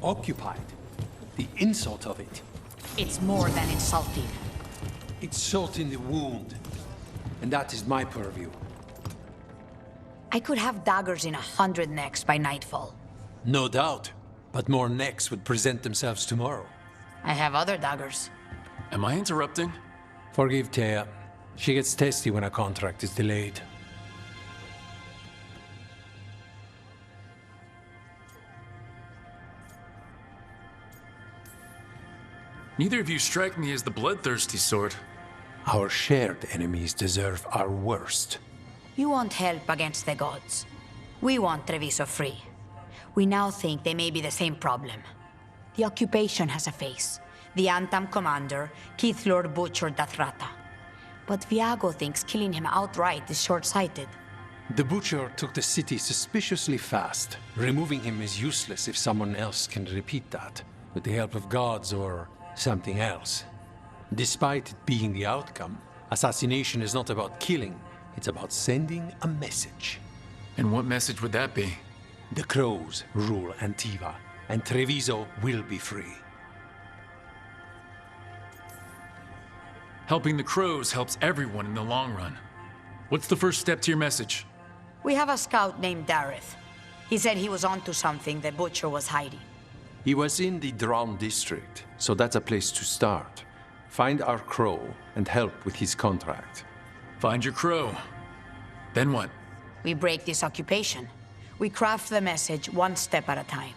Occupied. The insult of it. It's more than insulting. It's salt in the wound. And that is my purview. I could have daggers in 100 necks by nightfall. No doubt. But more necks would present themselves tomorrow. I have other daggers. Am I interrupting? Forgive Thea. She gets testy when a contract is delayed. Neither of you strike me as the bloodthirsty sort. Our shared enemies deserve our worst. You want help against the gods. We want Treviso free. We now think they may be the same problem. The occupation has a face. The Antam commander, Keith Lord butchered Dathrata. But Viago thinks killing him outright is short-sighted. The Butcher took the city suspiciously fast. Removing him is useless if someone else can repeat that, with the help of gods or something else. Despite it being the outcome, assassination is not about killing, it's about sending a message. And what message would that be? The Crows rule Antiva, and Treviso will be free. Helping the Crows helps everyone in the long run. What's the first step to your message? We have a scout named Dareth. He said he was onto something the Butcher was hiding. He was in the Drown district, so that's a place to start. Find our Crow and help with his contract. Find your Crow. Then what? We break this occupation. We craft the message one step at a time.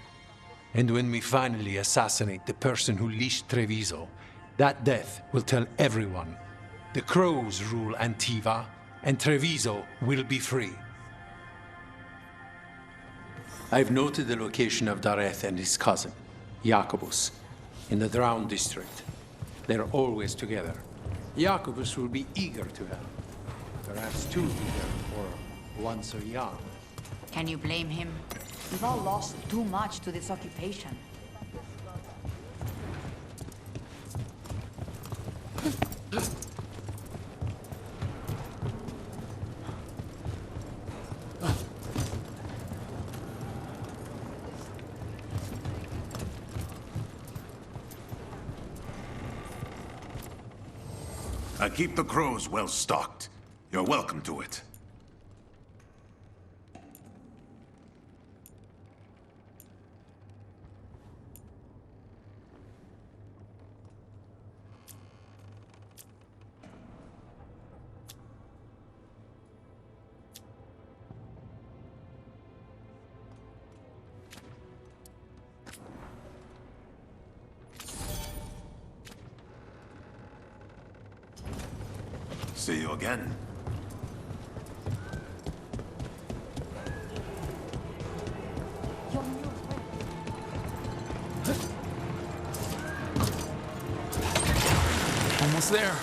And when we finally assassinate the person who leashed Treviso, that death will tell everyone. The Crows rule Antiva, and Treviso will be free. I've noted the location of Dareth and his cousin, Jacobus, in the Drown district. They're always together. Jacobus will be eager to help. Perhaps too eager, or one so young. Can you blame him? We've all lost too much to this occupation. I keep the Crows well stocked. You're welcome to it. See you again. Almost there.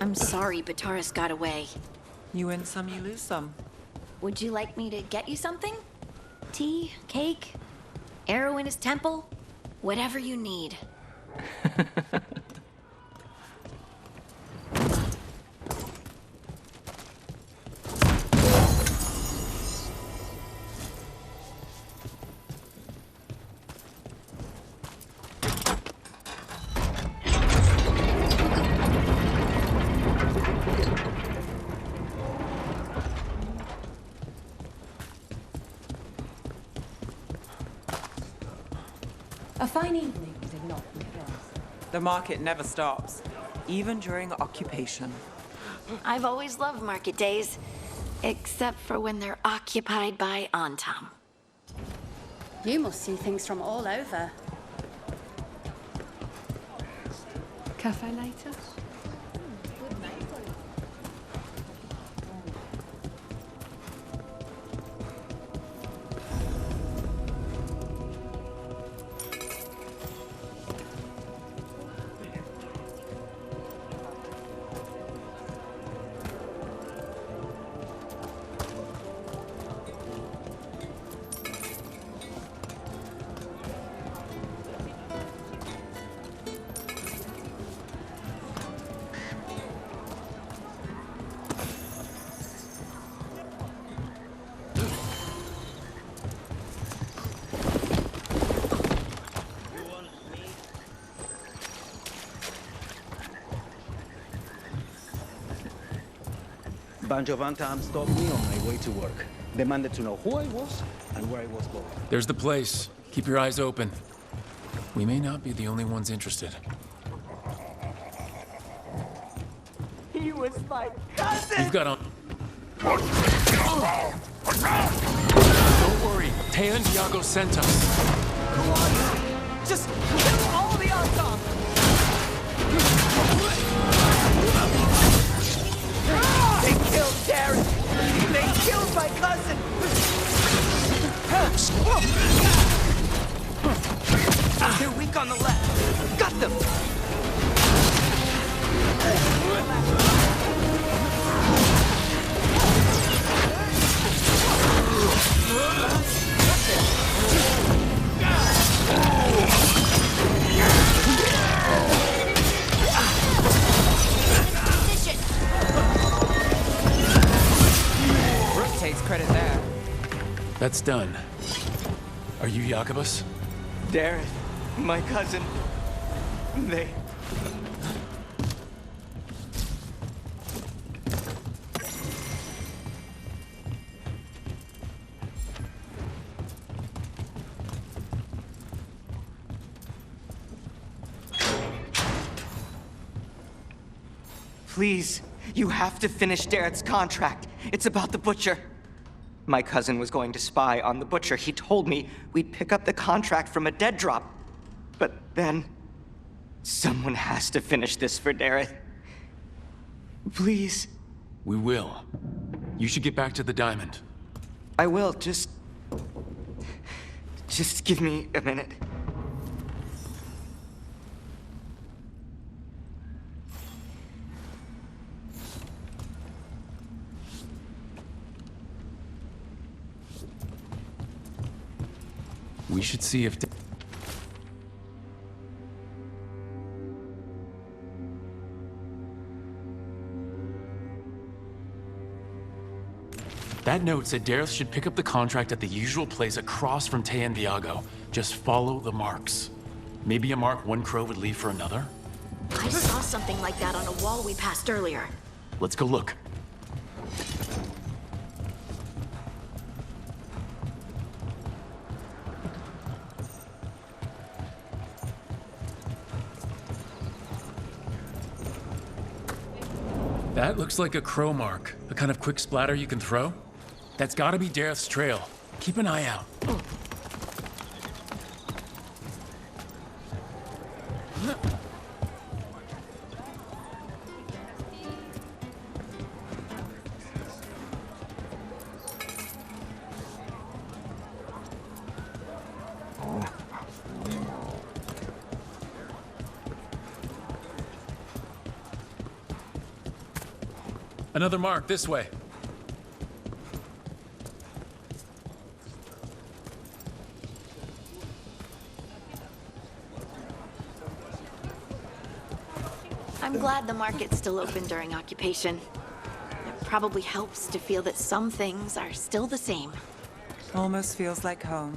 I'm sorry, Bataris got away. You win some, you lose some. Would you like me to get you something? Tea? Cake? Arrow in his temple? Whatever you need. A fine evening, did not we, friends? The market never stops, even during occupation. I've always loved market days, except for when they're occupied by Antam. You must see things from all over. Cafe later? bunch of Antivan stopped me on my way to work. Demanded to know who I was and where I was going. There's the place. Keep your eyes open. We may not be the only ones interested. He was my cousin! You've got on. Don't worry. Taya and Diago sent us. Who are you? Just kill all the Antam! They killed Darren! They killed my cousin! They're weak on the left. Got them! Rook takes credit there. That's done. Are you Jacobus? Darren, my cousin. They... Please, you have to finish Darrett's contract. It's about the Butcher. My cousin was going to spy on the Butcher. He told me we'd pick up the contract from a dead drop. But then... someone has to finish this for Darrett. Please. We will. You should get back to the diamond. I will, just give me a minute. We should see if... That note said Dareth should pick up the contract at the usual place across from Taya and Diago. Just follow the marks. Maybe a mark one crow would leave for another? I saw something like that on a wall we passed earlier. Let's go look. That looks like a crow mark. The kind of quick splatter you can throw. That's gotta be Dareth's trail. Keep an eye out. Another mark this way. I'm glad the market's still open during occupation. It probably helps to feel that some things are still the same. Almost feels like home.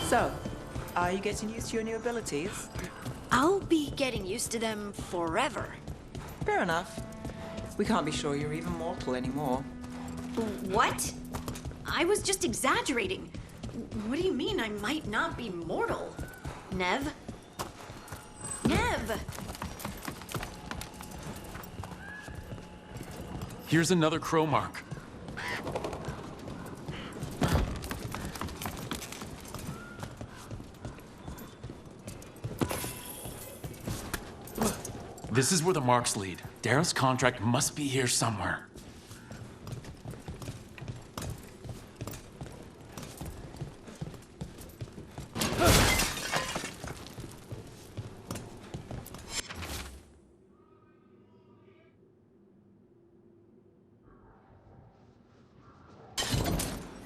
So, are you getting used to your new abilities? I'll be getting used to them forever. Fair enough. We can't be sure you're even mortal anymore. What? I was just exaggerating. What do you mean I might not be mortal? Nev? Nev! Here's another crow mark. This is where the marks lead. Dareth's contract must be here somewhere.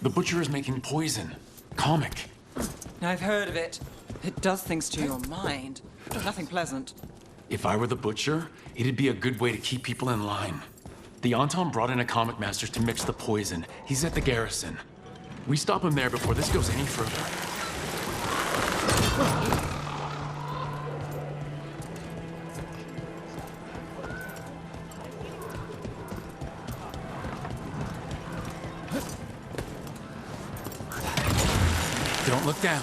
The Butcher is making poison. Comic. I've heard of it. It does things to your mind. Nothing pleasant. If I were the Butcher, it'd be a good way to keep people in line. The Anton brought in a comic master to mix the poison. He's at the garrison. We stop him there before this goes any further. Don't look down.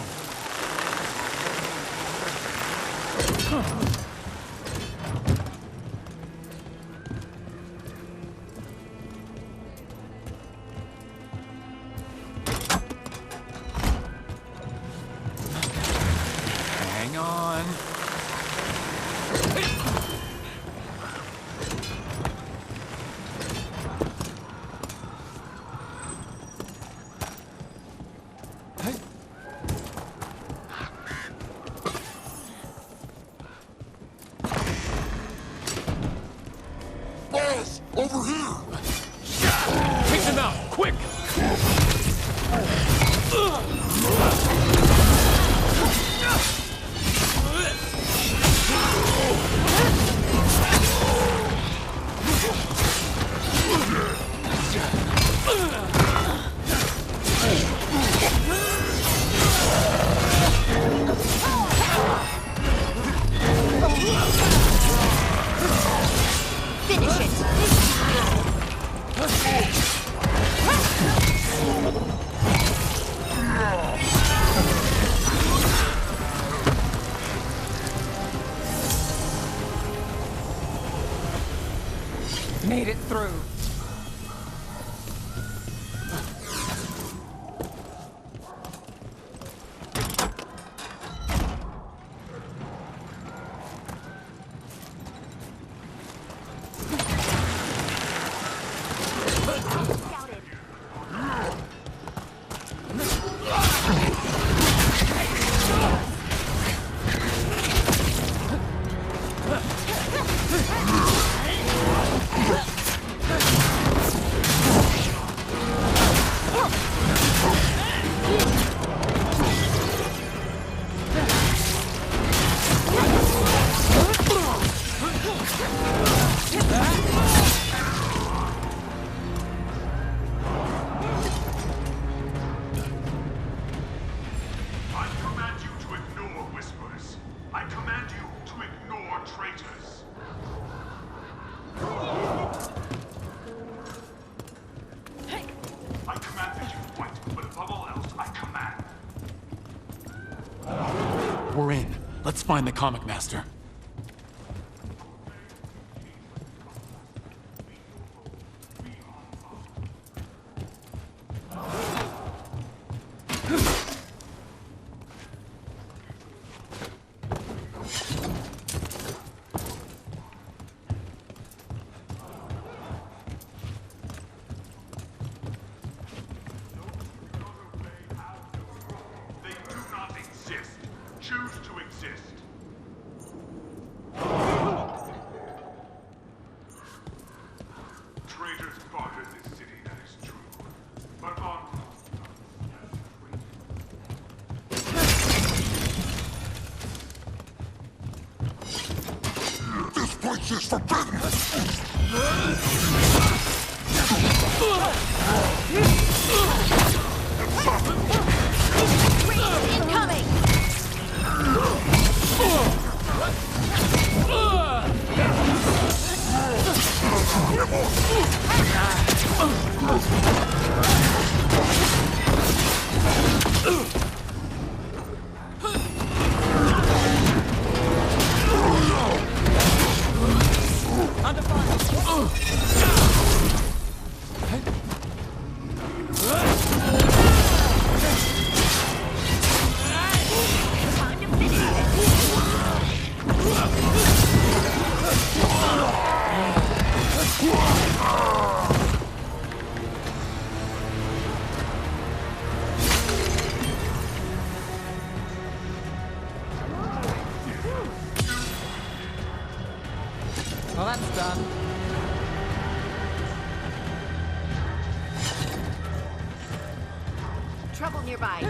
Hang on. Over here! Take him out, quick! Finish it! Made it through. We're in. Let's find the comic master. Choose to exist. Traitors barter this city, that is true. But on... This place is forbidden! Incoming! Under fire! Time to finish it! Well, that's done. Trouble nearby.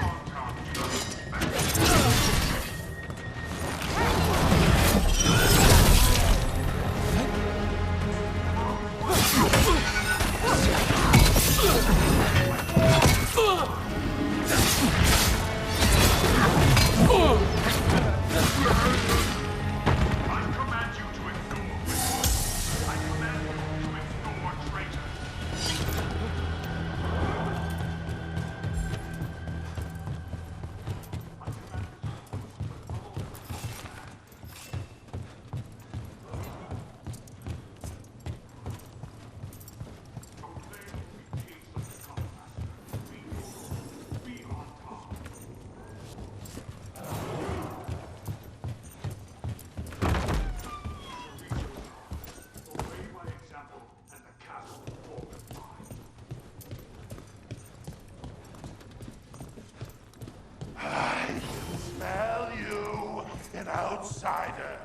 Outsider,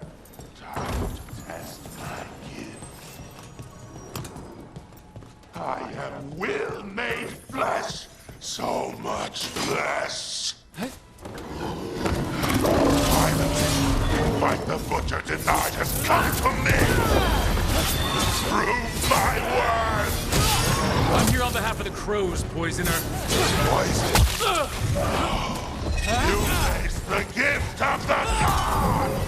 time to test my gift. I am will made flesh, so much less. Finally, what the butcher denied has come to me. Prove my worth. I'm here on behalf of the crows, poisoner. Poison. You face the gift of the gods!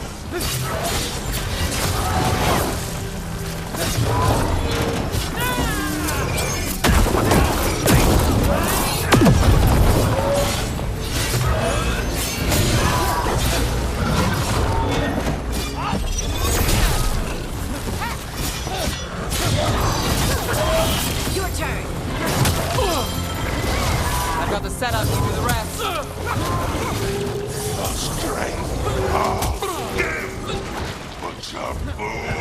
Your turn. I've got the setup, you do the rest. The strength of gift! Butcher fool!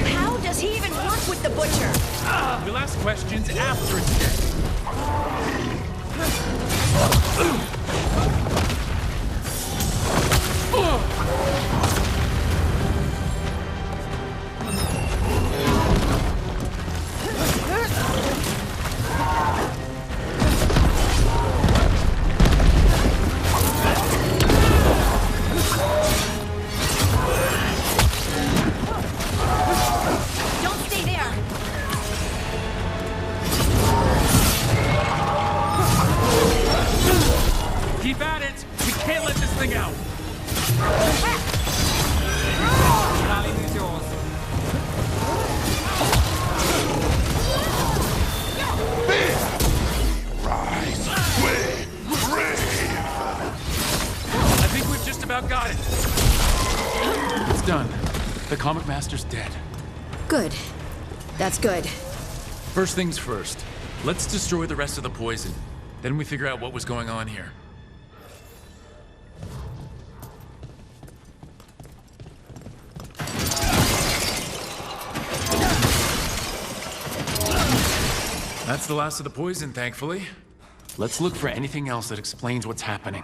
How does he even work with the butcher? We'll ask questions after it's dead. Keep at it! We can't let this thing out! Rally is yours. Rise! We brave! I think we've just about got it. It's done. The Comic Master's dead. Good. That's good. First things first. Let's destroy the rest of the poison. Then we figure out what was going on here. That's the last of the poison, thankfully. Let's look for anything else that explains what's happening.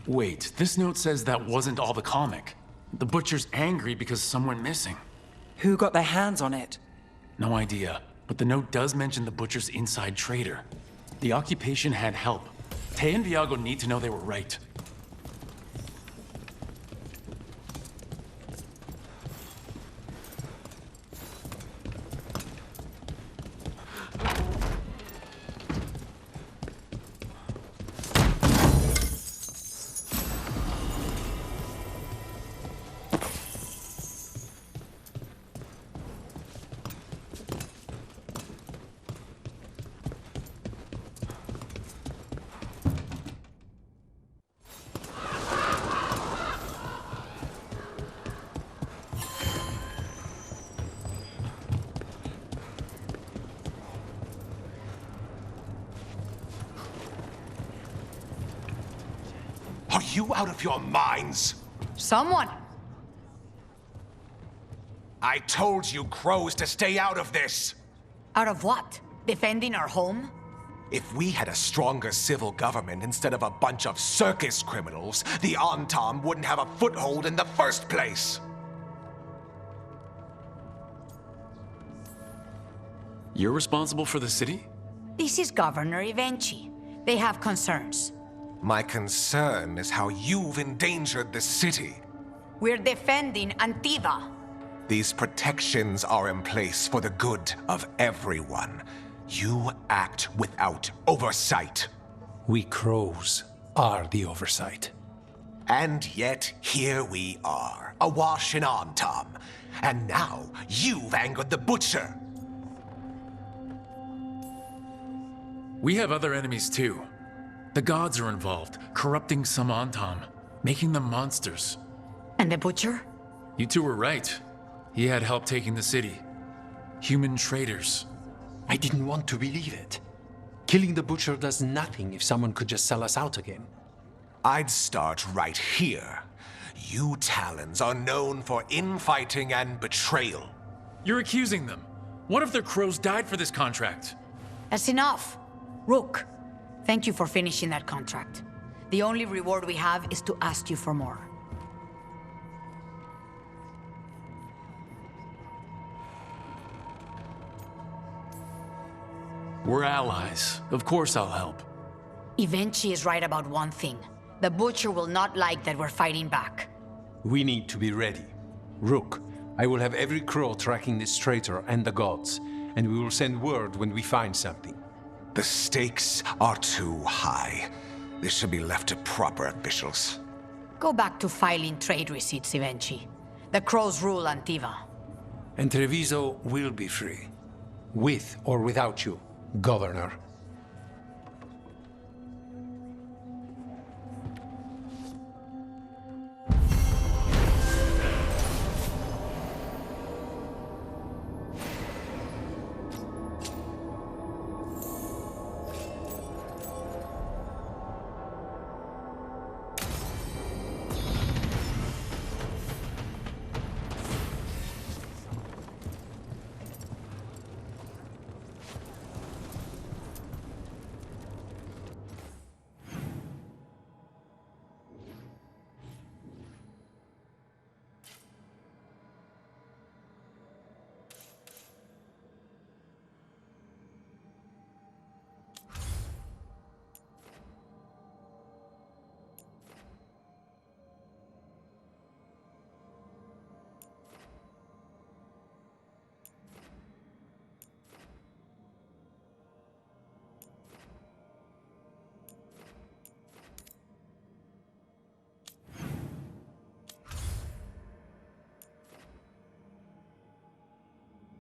Wait, this note says that wasn't all the comic. The Butcher's angry because someone missing. Who got their hands on it? No idea, but the note does mention the Butcher's inside trader. The occupation had help. Tay and Viago need to know they were right. you out of your minds? Someone! I told you crows to stay out of this! Out of what? Defending our home? If we had a stronger civil government instead of a bunch of circus criminals, the Antam wouldn't have a foothold in the first place! You're responsible for the city? This is Governor Ivenchi. They have concerns. My concern is how you've endangered the city. We're defending Antiva. These protections are in place for the good of everyone. You act without oversight. We crows are the oversight. And yet, here we are, awash in Antam. And now, you've angered the Butcher. We have other enemies too. The gods are involved, corrupting some Antam, making them monsters. And the Butcher? You two were right. He had help taking the city. Human traitors. I didn't want to believe it. Killing the Butcher does nothing if someone could just sell us out again. I'd start right here. You Talons are known for infighting and betrayal. You're accusing them. What if their crows died for this contract? That's enough. Rook, thank you for finishing that contract. The only reward we have is to ask you for more. We're allies. Of course I'll help. Ivenchi is right about one thing. The Butcher will not like that we're fighting back. We need to be ready. Rook, I will have every crow tracking this traitor and the gods, and we will send word when we find something. The stakes are too high. This should be left to proper officials. Go back to filing trade receipts, Ivenchi. The crows rule Antiva. And Treviso will be free. With or without you, Governor.